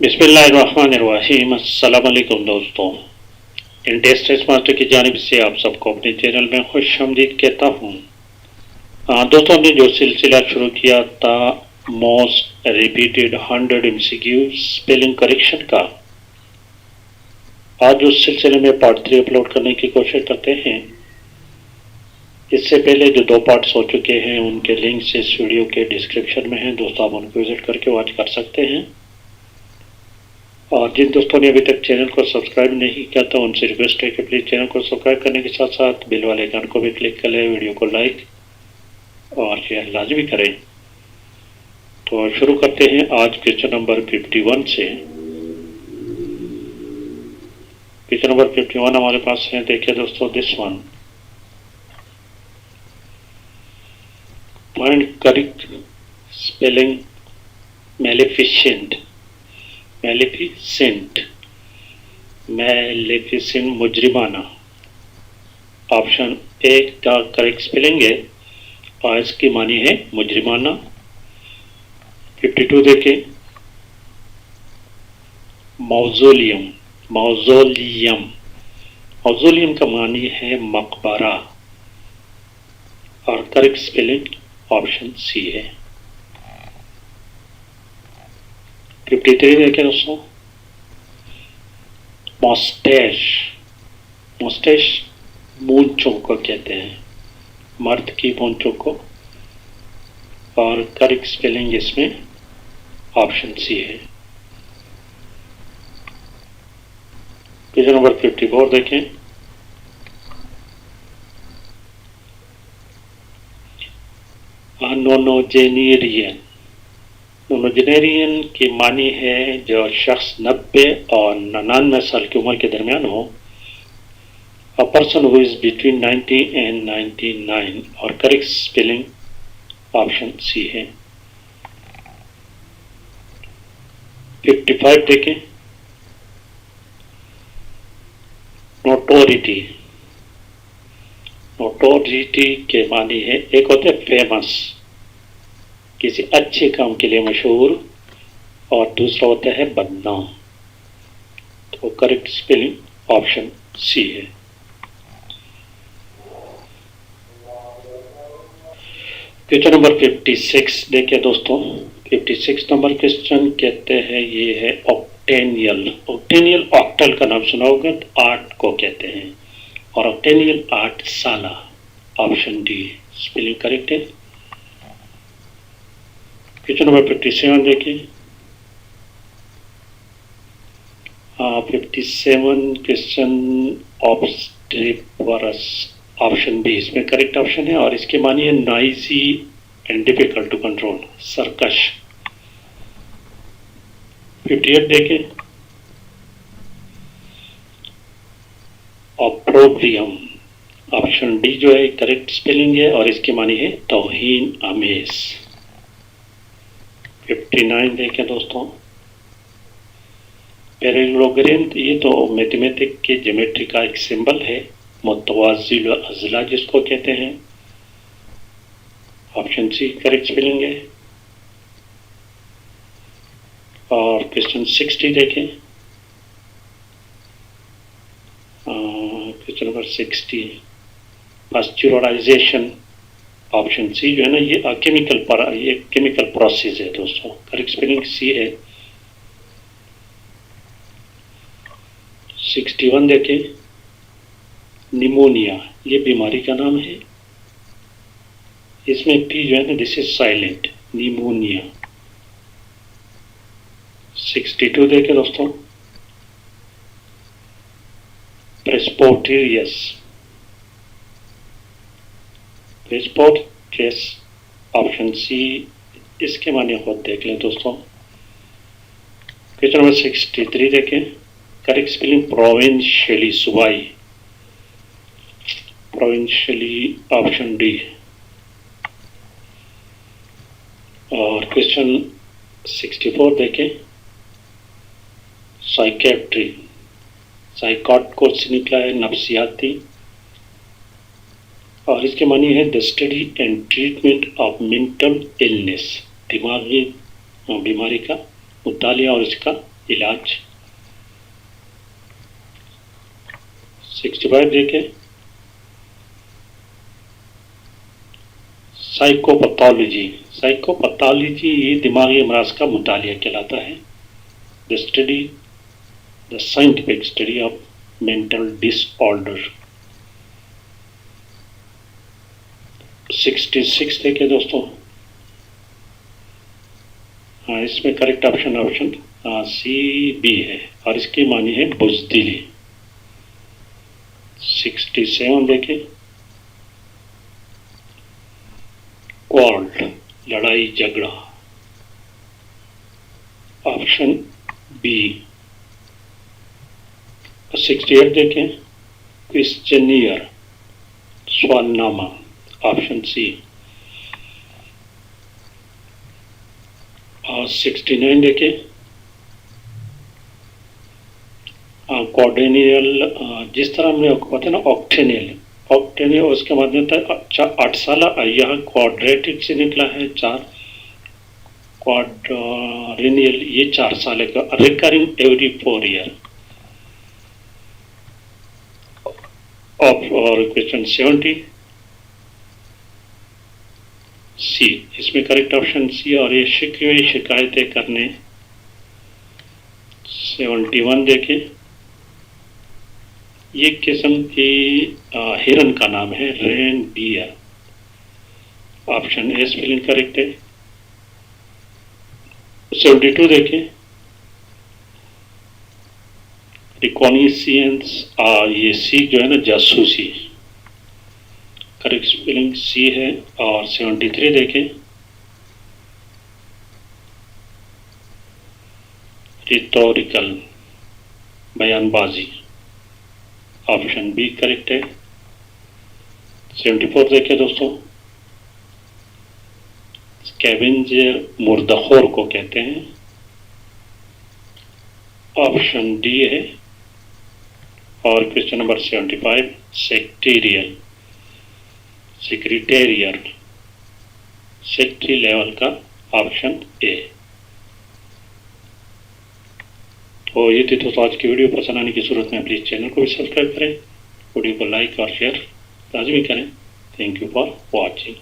बिस्मिल्लाहिर्रहमानिर्रहीम। अस्सलाम वालेकुम दोस्तों, इन टेस्ट मास्टर की जानिब से आप सबको अपने चैनल में खुश आमदीद कहता हूँ। दोस्तों, हमने जो सिलसिला शुरू किया था most repeated 100 MCQs spelling correction का, आज उस सिलसिले में पार्ट 3 अपलोड करने की कोशिश करते हैं। इससे पहले जो 2 पार्ट्स हो चुके हैं उनके लिंक्स इस वीडियो के डिस्क्रिप्शन में हैं, दोस्तों आप उनको विजिट करके वॉच कर सकते हैं। और जिन दोस्तों ने अभी तक चैनल को सब्सक्राइब नहीं किया तो उनसे रिक्वेस्ट है कि प्लीज़ चैनल को सब्सक्राइब करने के साथ साथ बेल वाले आइकन को भी क्लिक कर लें, वीडियो को लाइक और शेयर लाजमी करें। तो शुरू करते हैं आज क्वेश्चन नंबर 51 से। क्वेश्चन नंबर 51 हमारे पास है, देखिए दोस्तों, this one, find correct spelling maleficent मुजरिमाना। ऑप्शन ए का करेक्ट स्पेलिंग है और इसकी मानी है मुजरिमाना। 52 देखें, मौजोलियम का मानी है मकबरा और करेक्ट स्पेलिंग ऑप्शन सी है। 53 देखें दोस्तों, मोस्टैश मूंछों को कहते हैं, मर्द की मूंछों को, और करेक्ट स्पेलिंग इसमें ऑप्शन सी है। पेज नंबर 54 देखें, नोनोजेनेरियन की मानी है जो शख्स 90 और 99 साल की उम्र के दरमियान हो। A person who is between 90 and 99 और करेक्ट स्पेलिंग ऑप्शन सी है। 55 देखें, नोटोरिटी के मानी है, एक होते हैं फेमस, किसी अच्छे काम के लिए मशहूर, और दूसरा होता है बदनाम। तो करेक्ट स्पेलिंग ऑप्शन सी है। क्वेश्चन नंबर 56 देखिए दोस्तों, 56 नंबर क्वेश्चन कहते हैं, ये है ऑक्टेनियल ऑक्टल का नाम सुना होगा, 8 को कहते हैं, और ऑक्टेनियल 8 साला। ऑप्शन डी स्पेलिंग करेक्ट है। क्वेश्चन नंबर 57 देखिए, 57 क्वेश्चन ऑब्स्ट्रिपरस, ऑप्शन बी इसमें करेक्ट ऑप्शन है, और इसके मानी है noisy and difficult to control, सर्कश। 58 देखें, ऑप्रोब्रियम, ऑप्शन डी जो है करेक्ट स्पेलिंग है, और इसकी मानी है तौहीन आमेज। 59 देखें दोस्तों, पैरेललोग्राम, ये तो मैथमेटिक के ज्योमेट्री का एक सिंबल है, मुतवाज़िल अज़ला जिसको कहते हैं। ऑप्शन सी करेक्ट स्पेलिंग है। और क्वेश्चन 60 देखें, question number 60, pasteurisation, option C जो है ना, ये केमिकल प्रोसेस है दोस्तों, करेक्ट स्पेलिंग सी है। 61 देखें, निमोनिया, ये बीमारी का नाम है, इसमें पी जो है ना, दिस इज साइलेंट, निमोनिया। 62 देखें दोस्तों, प्रेस्पोटिरियस, ऑप्शन सी इसके माने खुद देख लें दोस्तों। क्वेश्चन नंबर 63 देखें, करेक्ट स्पेलिंग प्रोविंशियली, सूबाई, प्रोविंशियली, ऑप्शन डी। और क्वेश्चन 64 देखें, साइकेट्री, साइकॉट को से निकला है नफ्सियाती, और इसके मानी है the study and treatment of mental illness, दिमागी बीमारी का मुतालिया और इसका इलाज। 65 देखें, साइकोपैथोलॉजी। साइकोपैथोलॉजी ये दिमागी अमराज का मुतालिया कहलाता है। The study, the scientific study of mental disorder. 66 देखें दोस्तों, हाँ इसमें करेक्ट ऑप्शन सी बी है और इसकी मानी है बुज़दिली। 67 देखें, क्वार्ट लड़ाई झगड़ा, ऑप्शन बी। 68 देखें, क्वेश्चनियर सवालनामा, ऑप्शन सी। और 69 देखें, क्वाड्रेनियल, जिस तरह हमने आपको पता है ना ऑक्टेनियल उसके माध्यम से 8 साल यह क्वाड्रेटिक से निकला है, 4 क्वाड्रेनियल ये 4 साल का रिकरिंग एवरी 4 ईयर। और क्वेश्चन 70 सी, इसमें करेक्ट ऑप्शन सी। और ये शिकायतें करने 71 देखें, ये किस्म की हिरन का नाम है reindeer, option A spelling correct है। 72 देखें, रिकॉग्निशंस, ये सी जो है ना जासूसी, करेक्ट स्पेलिंग सी है। और 73 देखें, रिटोरिकल बयानबाजी, ऑप्शन बी करेक्ट है। 74 देखें दोस्तों, स्कैवेंजर मुर्दाखोर को कहते हैं, ऑप्शन डी है। और question number 75 secretarial, secretarial secretary level का, ऑप्शन ए। तो ये थी दोस्तों आज की वीडियो। पसंद आने की सूरत में प्लीज़ चैनल को भी सब्सक्राइब करें, वीडियो को लाइक और शेयर लाजमी करें। Thank you for watching.